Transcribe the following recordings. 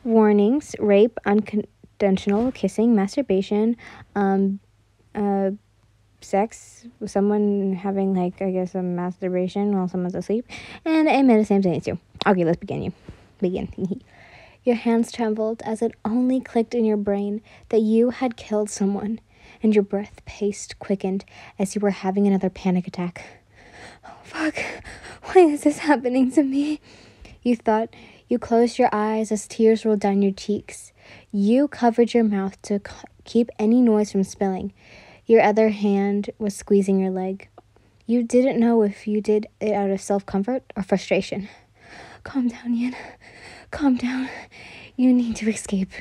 warnings: rape, unconventional kissing, masturbation, sex with someone having, like, I guess, a masturbation while someone's asleep, and I admit the same thing too. Okay, let's begin. Your hands trembled as it only clicked in your brain that you had killed someone, and your breath paced quickened as you were having another panic attack. Oh, fuck. Why is this happening to me? You thought. You closed your eyes as tears rolled down your cheeks. You covered your mouth to keep any noise from spilling. Your other hand was squeezing your leg. You didn't know if you did it out of self-comfort or frustration. Calm down, Yin. Calm down. You need to escape.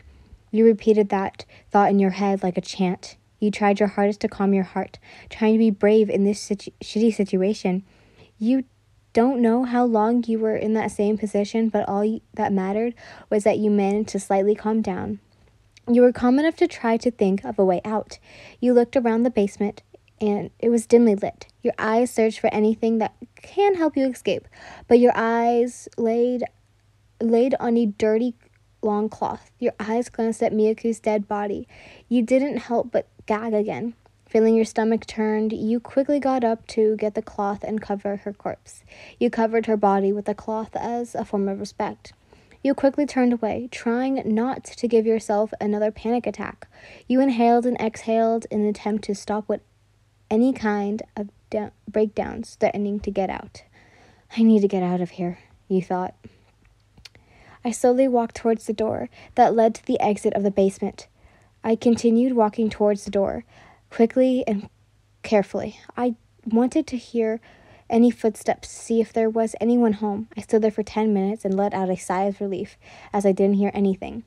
You repeated that thought in your head like a chant. You tried your hardest to calm your heart, trying to be brave in this shitty situation. You don't know how long you were in that same position, but all that mattered was that you managed to slightly calm down. You were calm enough to try to think of a way out. You looked around the basement, and it was dimly lit. Your eyes searched for anything that can help you escape, but your eyes laid on a dirty, long cloth. Your eyes glanced at Miyaku's dead body. You didn't help but gag again. Feeling your stomach turned, you quickly got up to get the cloth and cover her corpse. You covered her body with the cloth as a form of respect. You quickly turned away, trying not to give yourself another panic attack. You inhaled and exhaled in an attempt to stop any kind of breakdowns threatening to get out. I need to get out of here, you thought. I slowly walked towards the door that led to the exit of the basement. I continued walking towards the door, quickly and carefully. I wanted to hear any footsteps, see if there was anyone home. I stood there for 10 minutes and let out a sigh of relief as I didn't hear anything.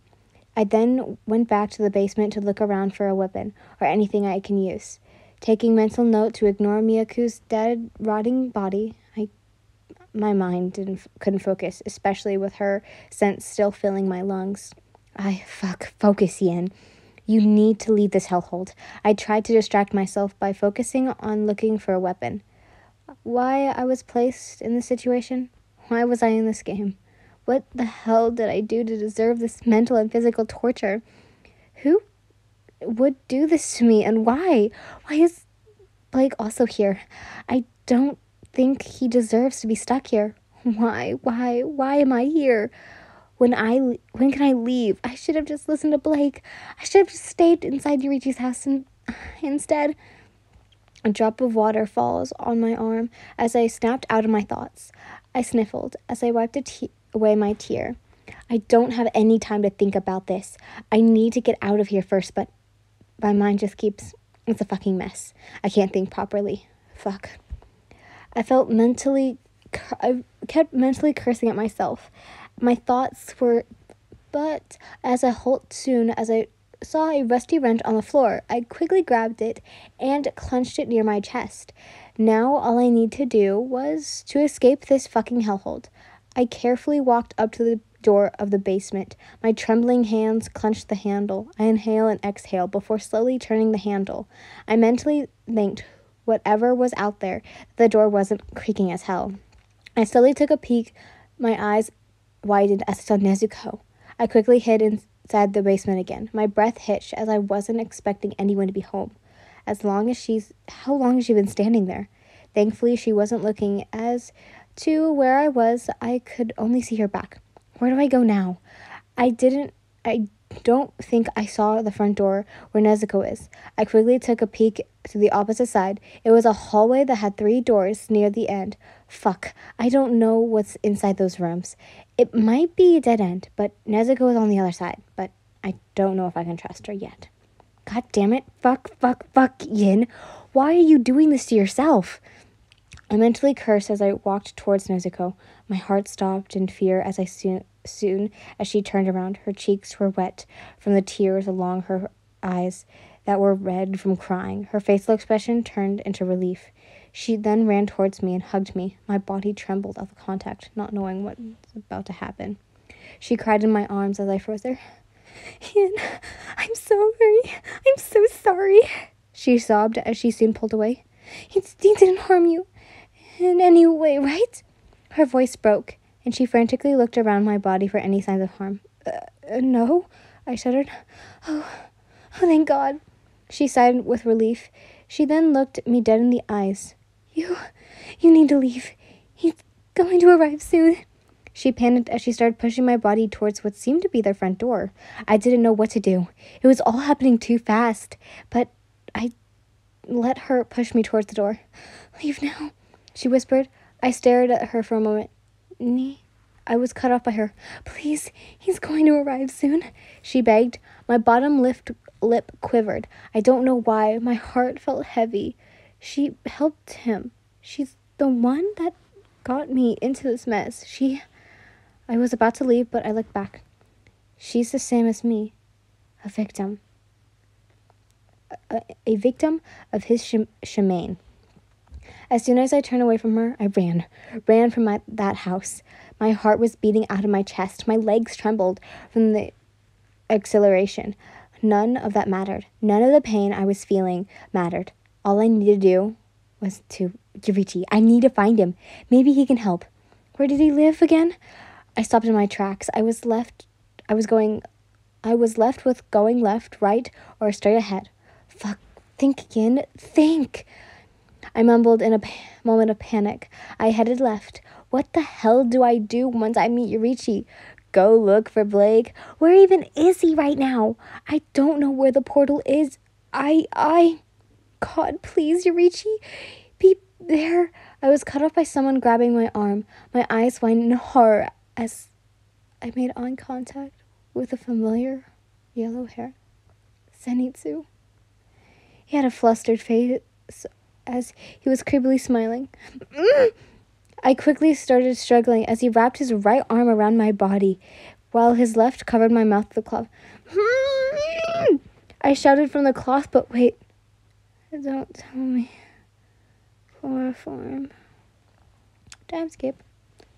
I then went back to the basement to look around for a weapon or anything I can use. Taking mental note to ignore Miyaku's dead, rotting body, my mind couldn't focus, especially with her scent still filling my lungs. Focus, Yin. You need to leave this hellhole. I tried to distract myself by focusing on looking for a weapon. Why I was placed in this situation? Why was I in this game? What the hell did I do to deserve this mental and physical torture? Who would do this to me, and why? Why is Blake also here? I don't think he deserves to be stuck here. Why am I here? When can I leave? I should have just listened to Blake. I should have just stayed inside Yurichi's house and instead. A drop of water falls on my arm as I snapped out of my thoughts. I sniffled as I wiped away my tear. I don't have any time to think about this. I need to get out of here first, but my mind just keeps... It's a fucking mess. I can't think properly. Fuck. I kept mentally cursing at myself. My thoughts were, but as I saw a rusty wrench on the floor, I quickly grabbed it and clenched it near my chest. Now all I need to do was to escape this fucking hellhole. I carefully walked up to the door of the basement. My trembling hands clenched the handle. I inhale and exhale before slowly turning the handle. I mentally thanked whatever was out there, the door wasn't creaking as hell. I slowly took a peek. My eyes widened as I saw Nezuko. I quickly hid inside the basement again. My breath hitched as I wasn't expecting anyone to be home. How long has she been standing there? Thankfully, she wasn't looking. As to where I was, I could only see her back. Where do I go now? I don't think I saw the front door where Nezuko is. I quickly took a peek to the opposite side. It was a hallway that had 3 doors near the end. Fuck, I don't know what's inside those rooms. It might be a dead end, but Nezuko is on the other side. But I don't know if I can trust her yet. God damn it. Fuck, Yin. Why are you doing this to yourself? I mentally cursed as I walked towards Nezuko. My heart stopped in fear as soon as she turned around. Her cheeks were wet from the tears along her eyes that were red from crying. Her facial expression turned into relief. She then ran towards me and hugged me. My body trembled at the contact, not knowing what was about to happen. She cried in my arms as I froze her. Yin, I'm sorry. I'm so sorry. She sobbed as she soon pulled away. He didn't harm you in any way, right? Her voice broke, and she frantically looked around my body for any signs of harm. No, I shuddered. Oh, oh, thank God. She sighed with relief. She then looked me dead in the eyes. You need to leave. He's going to arrive soon. She panicked as she started pushing my body towards what seemed to be their front door. I didn't know what to do. It was all happening too fast, but I let her push me towards the door. Leave now, she whispered. I stared at her for a moment. I was cut off by her. Please, he's going to arrive soon, she begged. My bottom lip quivered. I don't know why. My heart felt heavy. She helped him. She's the one that got me into this mess. I was about to leave, but I looked back. She's the same as me. A victim. A victim of his shemane. As soon as I turned away from her, I ran from that house. My heart was beating out of my chest. My legs trembled from the exhilaration. None of that mattered. None of the pain I was feeling mattered. All I needed to do was to Richie. I need to find him. Maybe he can help. Where did he live again? I stopped in my tracks. I was left with going left, right, or straight ahead. Fuck. Think again. Think. I mumbled in a moment of panic. I headed left. What the hell do I do once I meet Yurichi? Go look for Blake? Where even is he right now? I don't know where the portal is. God, please, Yurichi, be there. I was cut off by someone grabbing my arm. My eyes widened in horror as I made eye contact with a familiar yellow hair. Zenitsu. He had a flustered face as he was creepily smiling. I quickly started struggling as he wrapped his right arm around my body, while his left covered my mouth with a cloth. I shouted from the cloth, but wait. Don't tell me. Chloroform. Time skip.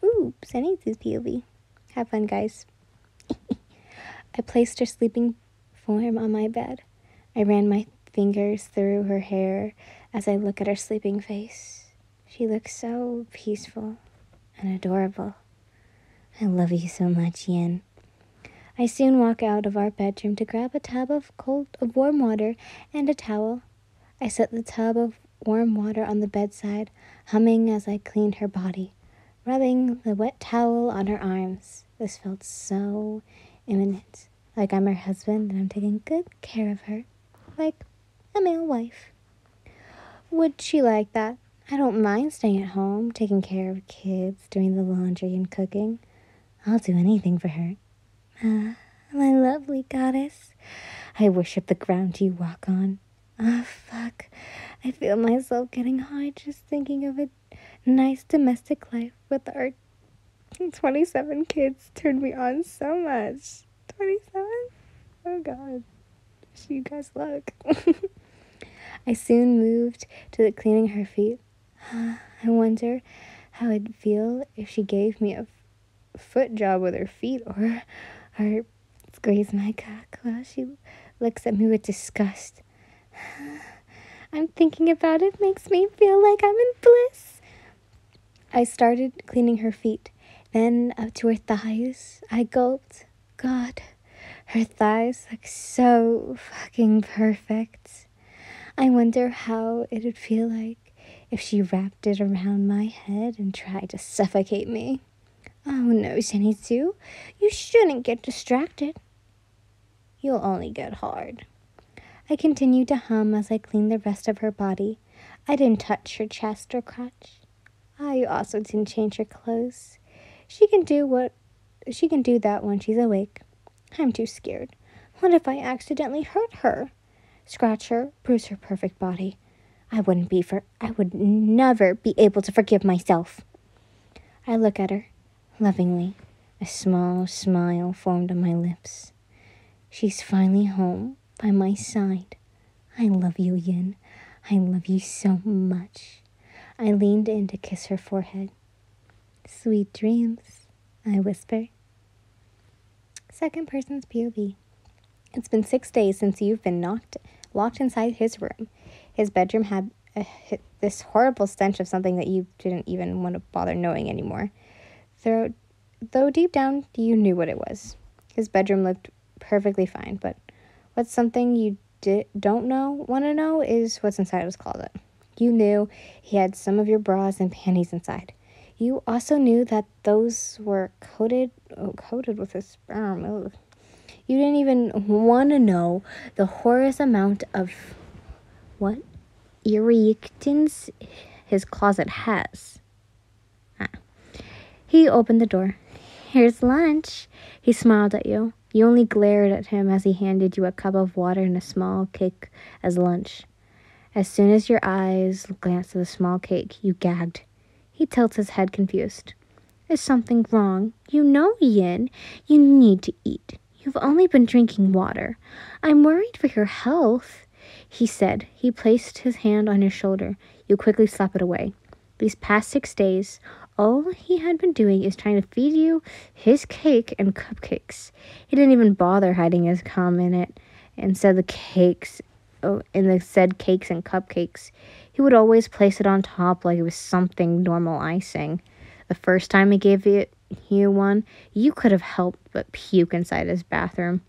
Ooh, Zenitsu's POV. Have fun, guys. I placed her sleeping form on my bed. I ran my fingers through her hair as I looked at her sleeping face. She looked so peaceful and adorable. I love you so much, Yin. I soon walked out of our bedroom to grab a tub of warm water and a towel. I set the tub of warm water on the bedside, humming as I cleaned her body, rubbing the wet towel on her arms. This felt so imminent, like I'm her husband and I'm taking good care of her, like a male wife. Would she like that? I don't mind staying at home, taking care of kids, doing the laundry and cooking. I'll do anything for her. My lovely goddess. I worship the ground you walk on. Fuck. I feel myself getting high just thinking of a nice domestic life with our 27 kids. Turned me on so much. 27? Oh God. You guys look. I soon moved to cleaning her feet. I wonder how it'd feel if she gave me a foot job with her feet or squeeze my cock while she looks at me with disgust. I'm thinking about it makes me feel like I'm in bliss. I started cleaning her feet, then up to her thighs. I gulped. God, her thighs look so fucking perfect. I wonder how it would feel like if she wrapped it around my head and tried to suffocate me. Oh no, Zenitsu, you shouldn't get distracted. You'll only get hard. I continued to hum as I cleaned the rest of her body. I didn't touch her chest or crotch. I also didn't change her clothes. She can do that when she's awake. I'm too scared. What if I accidentally hurt her? Scratch her, bruise her perfect body. I would never be able to forgive myself. I look at her, lovingly. A small smile formed on my lips. She's finally home, by my side. I love you, Yin. I love you so much. I leaned in to kiss her forehead. Sweet dreams, I whisper. Second person's POV. It's been 6 days since you've been locked inside his room. His bedroom had this horrible stench of something that you didn't even want to bother knowing anymore. Though deep down, you knew what it was. His bedroom looked perfectly fine, but what's something you don't want to know is what's inside his closet. You knew he had some of your bras and panties inside. You also knew that those were coated with his sperm. Ugh. You didn't even want to know the horrendous amount of what erections his closet has. He opened the door. Here's lunch. He smiled at you. You only glared at him as he handed you a cup of water and a small cake as lunch. As soon as your eyes glanced at the small cake, you gagged. He tilted his head confused. Is something wrong? You know, Yin. You need to eat. You've only been drinking water. I'm worried for your health, he said. He placed his hand on your shoulder. You quickly slapped it away. These past 6 days, all he had been doing is trying to feed you his cake and cupcakes. He didn't even bother hiding his cum in it. Instead, the cakes, in the said cakes and cupcakes, he would always place it on top like it was something normal icing. The first time he gave you one, you could have helped but puke inside his bathroom.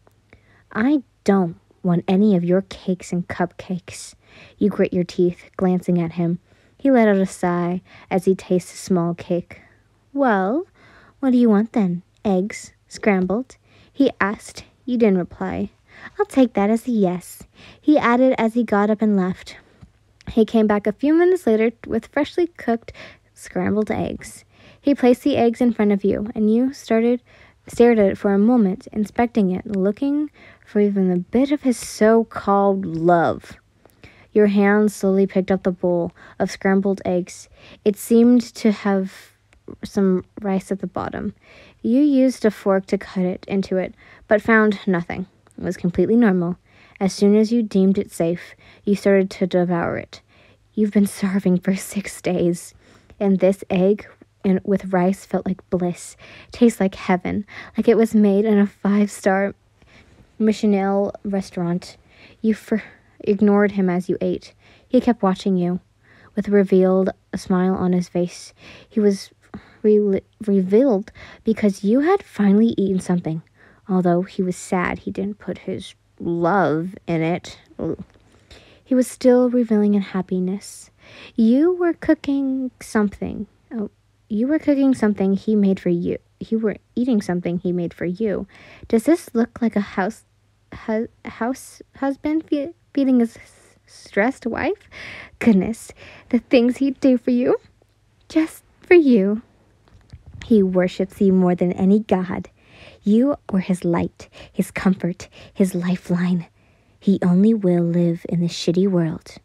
I don't want any of your cakes and cupcakes. You grit your teeth, glancing at him. He let out a sigh as he tasted a small cake. Well, what do you want then? Eggs? Scrambled? He asked. You didn't reply. I'll take that as a yes, he added as he got up and left. He came back a few minutes later with freshly cooked scrambled eggs. He placed the eggs in front of you, and you stared at it for a moment, inspecting it, looking for even a bit of his so-called love. Your hand slowly picked up the bowl of scrambled eggs. It seemed to have some rice at the bottom. You used a fork to cut it into it, but found nothing. It was completely normal. As soon as you deemed it safe, you started to devour it. You've been starving for 6 days, and this egg with rice felt like bliss, tastes like heaven, like it was made in a 5-star Michelin restaurant. You ignored him as you ate. He kept watching you, with revealed a smile on his face. He was revealed because you had finally eaten something. Although he was sad he didn't put his love in it. He was still revealing in happiness. You were cooking something. You were cooking something he made for you. You were eating something he made for you. Does this look like a house husband feeding his stressed wife? Goodness, the things he'd do for you. Just for you. He worships you more than any god. You were his light, his comfort, his lifeline. He only will live in this shitty world.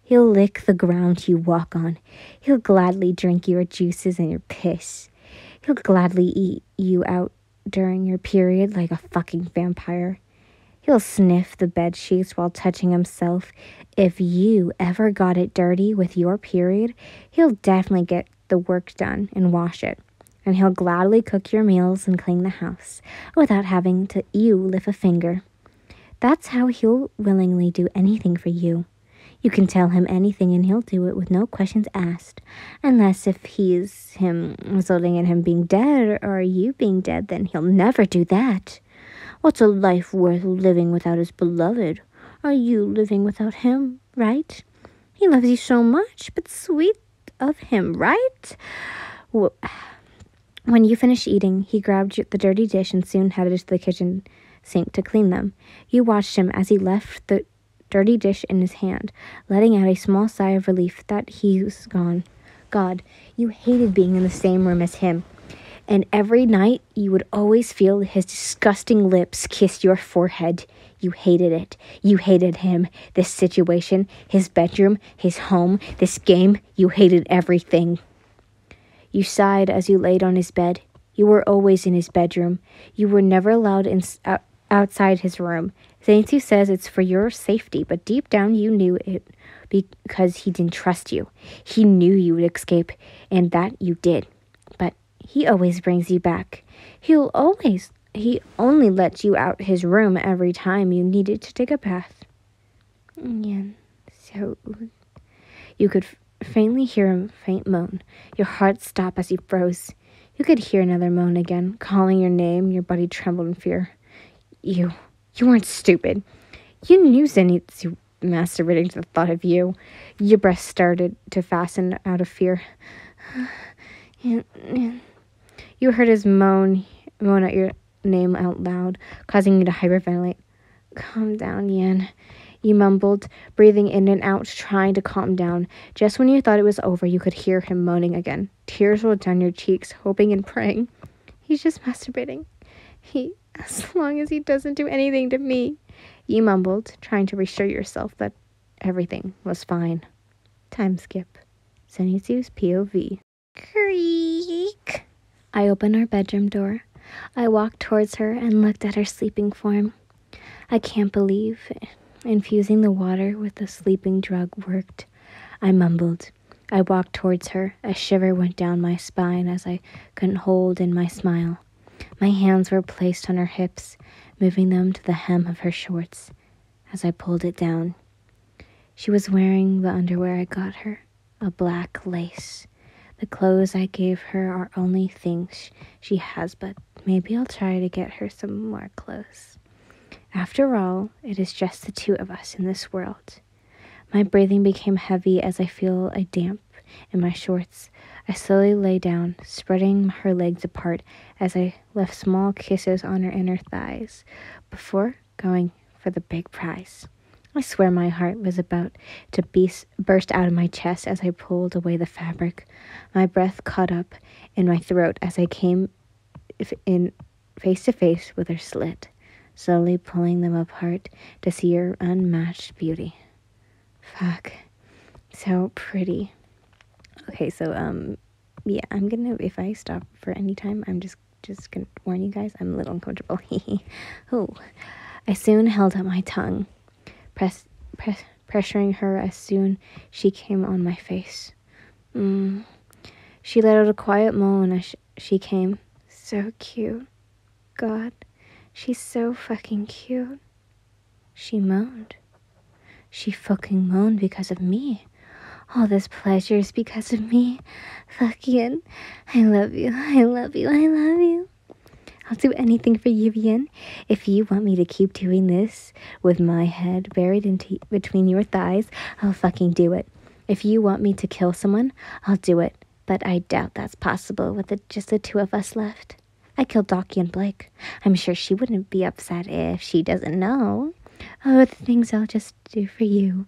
He'll lick the ground you walk on. He'll gladly drink your juices and your piss. He'll gladly eat you out during your period like a fucking vampire. He'll sniff the bed sheets while touching himself. If you ever got it dirty with your period, he'll definitely get the work done and wash it. And he'll gladly cook your meals and clean the house without having you lift a finger. That's how he'll willingly do anything for you. You can tell him anything and he'll do it with no questions asked. Unless if he's resulting in him being dead or you being dead, then he'll never do that. What's a life worth living without his beloved? Are you living without him, right? He loves you so much, but sweet of him, right? When you finished eating, he grabbed the dirty dish and soon headed to the kitchen sink to clean them. You watched him as he left the dirty dish in his hand, letting out a small sigh of relief that he was gone. God, you hated being in the same room as him. And every night, you would always feel his disgusting lips kiss your forehead. You hated it. You hated him, this situation, his bedroom, his home, this game. You hated everything. You sighed as you laid on his bed. You were always in his bedroom. You were never allowed outside his room. Zaintu says it's for your safety, but deep down you knew it because he didn't trust you. He knew you would escape, and that you did. But he always brings you back. He only lets you out his room every time you needed to take a bath. Yeah, so you could faintly hear him faint moan. Your heart stopped as he froze. You could hear another moan again, calling your name. Your body trembled in fear. You weren't stupid. You knew Zenitsu masturbating to the thought of you. Your breast started to fasten out of fear. You heard his moan out your name out loud, causing you to hyperventilate. Calm down, Yan. You mumbled, breathing in and out, trying to calm down. Just when you thought it was over, you could hear him moaning again. Tears rolled down your cheeks, hoping and praying. He's just masturbating. As long as he doesn't do anything to me. You mumbled, trying to reassure yourself that everything was fine. Time skip. Zenitsu's POV. Creak. I opened our bedroom door. I walked towards her and looked at her sleeping form. I can't believe infusing the water with the sleeping drug worked. I mumbled. I walked towards her. A shiver went down my spine as I couldn't hold in my smile. My hands were placed on her hips, moving them to the hem of her shorts as I pulled it down. She was wearing the underwear I got her, a black lace. The clothes I gave her are only things she has, but maybe I'll try to get her some more clothes. After all, it is just the two of us in this world. My breathing became heavy as I feel a damp in my shorts. I slowly lay down, spreading her legs apart as I left small kisses on her inner thighs before going for the big prize. I swear my heart was about to burst out of my chest as I pulled away the fabric. My breath caught up in my throat as I came in face to face with her slit, slowly pulling them apart to see her unmatched beauty. Fuck. So pretty. Okay, so, yeah, I'm gonna, if I stop for any time, I'm just gonna warn you guys, I'm a little uncomfortable. Oh. I soon held out my tongue, pressuring her as soon she came on my face. She let out a quiet moan as she came. So cute. God, she's so fucking cute. She moaned. She fucking moaned because of me. All this pleasure is because of me. Fucking, I love you, I love you, I love you. I'll do anything for you, Yin. If you want me to keep doing this with my head buried between your thighs, I'll fucking do it. If you want me to kill someone, I'll do it. But I doubt that's possible with just the two of us left. I killed Docky and Blake. I'm sure she wouldn't be upset if she doesn't know. Oh, the things I'll just do for you.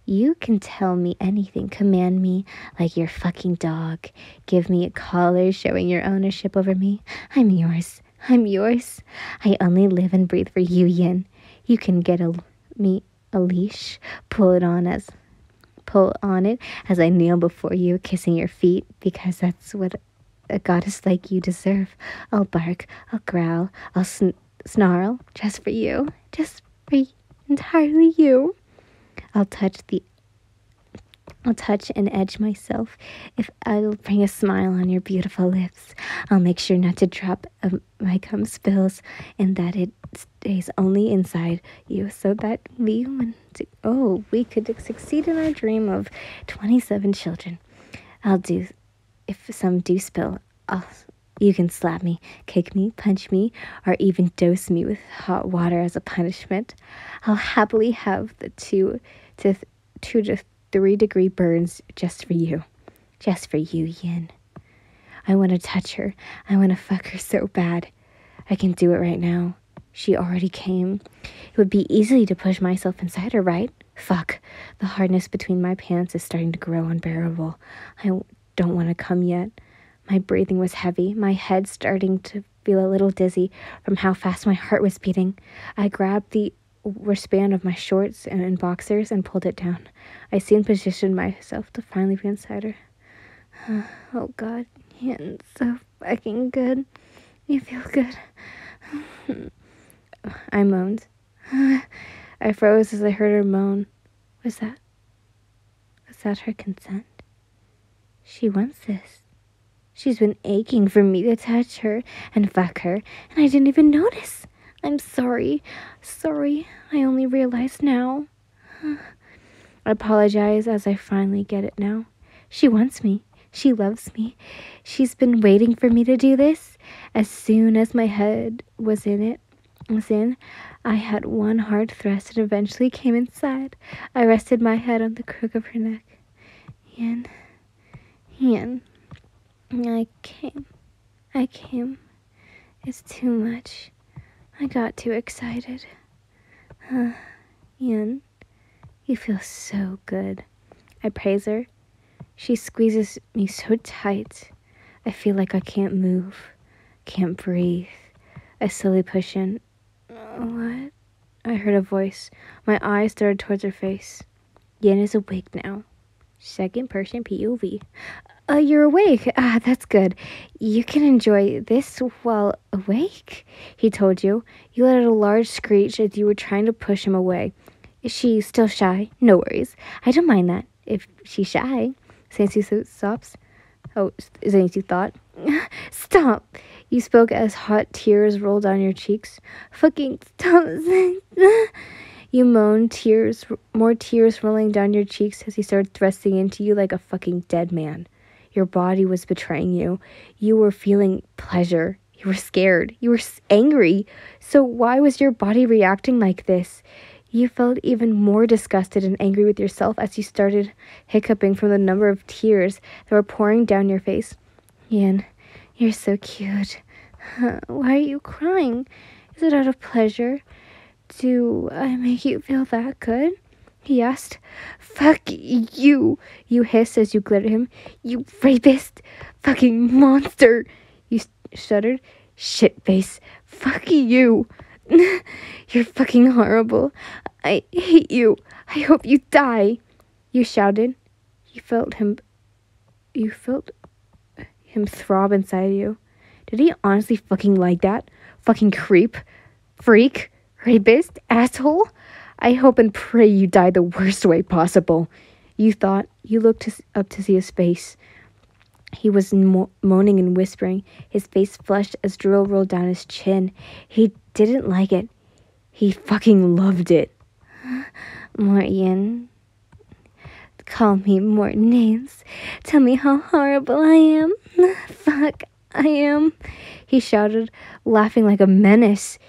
You can tell me anything, command me like your fucking dog. Give me a collar showing your ownership over me. I'm yours. I'm yours. I only live and breathe for you, Yin. You can get me a leash, pull on it as I kneel before you, kissing your feet, because that's what a goddess like you deserve. I'll bark, I'll growl, I'll snarl, just for you, entirely you. I'll touch and edge myself. If I'll bring a smile on your beautiful lips, I'll make sure not to drop my cum spills and that it stays only inside you so that we could succeed in our dream of 27 children. If some do spill, you can slap me, kick me, punch me, or even dose me with hot water as a punishment. I'll happily have the 2 to 3-degree burns just for you. Just for you, Yin. I want to touch her. I want to fuck her so bad. I can do it right now. She already came. It would be easy to push myself inside her, right? Fuck. The hardness between my pants is starting to grow unbearable. I don't want to come yet. My breathing was heavy, my head starting to feel a little dizzy from how fast my heart was beating. I grabbed the wristband of my shorts and boxers and pulled it down. I soon positioned myself to finally be inside her. Oh God, yeah, it's so fucking good. You feel good. I moaned. I froze as I heard her moan. Was that her consent? She wants this. She's been aching for me to touch her and fuck her, and I didn't even notice. I'm sorry. Sorry, I only realized now. I apologize as I finally get it now. She wants me. She loves me. She's been waiting for me to do this. As soon as my head was in, I had one hard thrust and eventually came inside. I rested my head on the crook of her neck. Ian, I came. It's too much. I got too excited. Ian, you feel so good. I praise her. She squeezes me so tight. I feel like I can't move, can't breathe. I slowly push in. What? I heard a voice. My eyes started towards her face. Yin is awake now. Second person POV. You're awake. That's good. You can enjoy this while awake, he told you. You let out a large screech as you were trying to push him away. Is she still shy? No worries. I don't mind that. If she's shy. Sansu stops. Oh, Zansu thought. Stop. You spoke as hot tears rolled down your cheeks. Fucking stop. You moaned, more tears rolling down your cheeks as he started thrusting into you like a fucking dead man. Your body was betraying you. You were feeling pleasure. You were scared. You were angry. So why was your body reacting like this? You felt even more disgusted and angry with yourself as you started hiccuping from the number of tears that were pouring down your face. Ian, you're so cute. Why are you crying? Is it out of pleasure? Do I make you feel that good? He asked. Fuck you, you hissed as you glared at him. You rapist! Fucking monster! You shuddered. Shitface. Fuck you! You're fucking horrible. I hate you. I hope you die. You shouted. You felt him throb inside you. Did he honestly fucking like that? Fucking creep? Freak? Rapist? Asshole? I hope and pray you die the worst way possible. You thought. You looked up to see his face. He was moaning and whispering, his face flushed as drool rolled down his chin. He didn't like it. He fucking loved it. Mortian. Call me more names. Tell me how horrible I am. Fuck, I am. He shouted, laughing like a menace.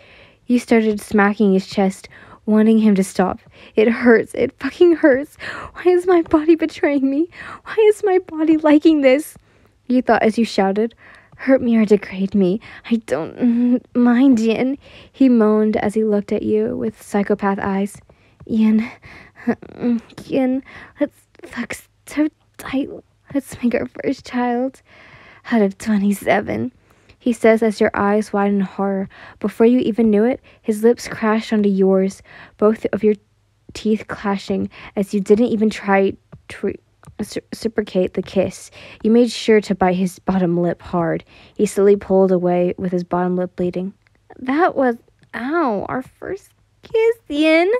You started smacking his chest, wanting him to stop. It hurts. It fucking hurts. Why is my body betraying me? Why is my body liking this? You thought as you shouted. Hurt me or degrade me. I don't mind, Yin. He moaned as he looked at you with psychopath eyes. Yin, let's fuck so tight. Let's make our first child out of 27. He says as your eyes widen in horror. Before you even knew it, his lips crashed onto yours, both of your teeth clashing as you didn't even try to reciprocate the kiss. You made sure to bite his bottom lip hard. He slowly pulled away with his bottom lip bleeding. That was, our first kiss, Yin.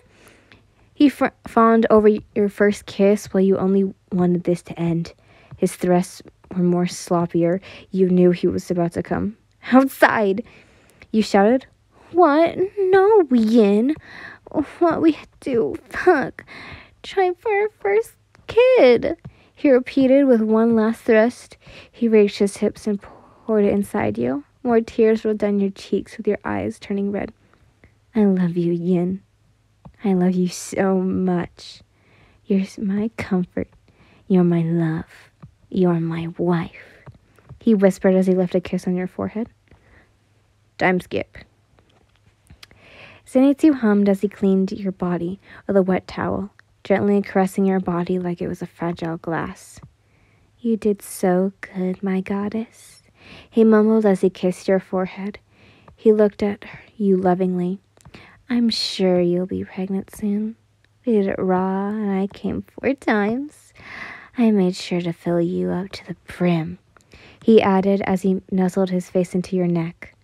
He fawned over your first kiss while you only wanted this to end. His thrusts were more sloppier. You knew he was about to come. Outside! You shouted. What? No, Yin. What we do? Fuck. Try for our first kid. He repeated with one last thrust. He raised his hips and poured it inside you. More tears rolled down your cheeks with your eyes turning red. I love you, Yin. I love you so much. You're my comfort. You're my love. You're my wife. He whispered as he left a kiss on your forehead. Time skip. Zenitsu hummed as he cleaned your body with a wet towel, gently caressing your body like it was a fragile glass. You did so good, my goddess. He mumbled as he kissed your forehead. He looked at you lovingly. I'm sure you'll be pregnant soon. We did it raw, and I came 4 times. I made sure to fill you up to the brim, he added as he nuzzled his face into your neck.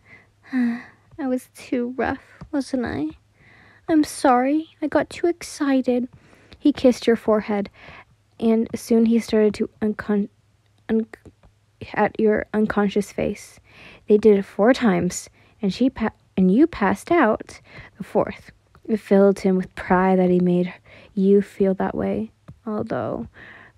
I was too rough, wasn't I? I'm sorry. I got too excited. He kissed your forehead, and soon he started to at your unconscious face. They did it 4 times, and you passed out the 4th. It filled him with pride that he made you feel that way. Although,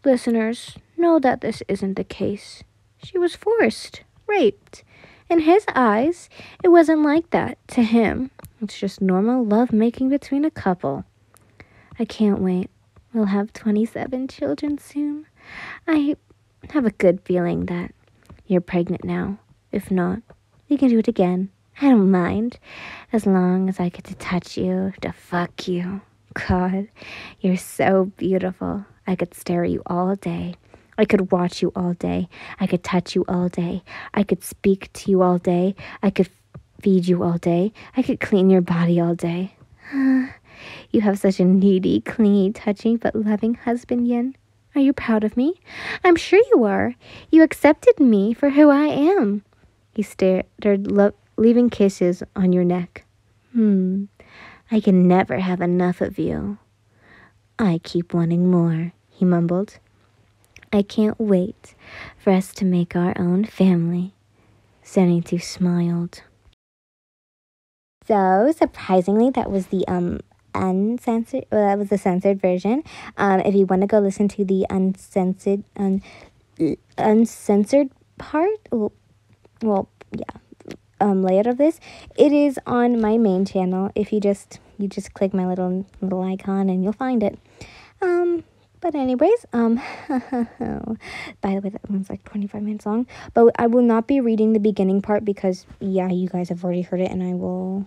listeners, know that this isn't the case. She was forced, raped. In his eyes, it wasn't like that. To him, it's just normal love making between a couple. I can't wait. We'll have 27 children soon. I have a good feeling that you're pregnant now. If not, we can do it again. I don't mind. As long as I get to touch you, to fuck you. God, you're so beautiful. I could stare at you all day. I could watch you all day. I could touch you all day. I could speak to you all day. I could feed you all day. I could clean your body all day. You have such a needy, clingy, touching, but loving husband, Yin. Are you proud of me? I'm sure you are. You accepted me for who I am. He stared, leaving kisses on your neck. I can never have enough of you. I keep wanting more, he mumbled. I can't wait for us to make our own family. Zenitsu smiled. So, surprisingly, that was the uncensored. Well, that was the censored version. If you want to go listen to the uncensored part, layout of this, it is on my main channel. If you just click my little icon and you'll find it. But anyways, by the way, that one's like 25 minutes long. But I will not be reading the beginning part because, yeah, you guys have already heard it, and I will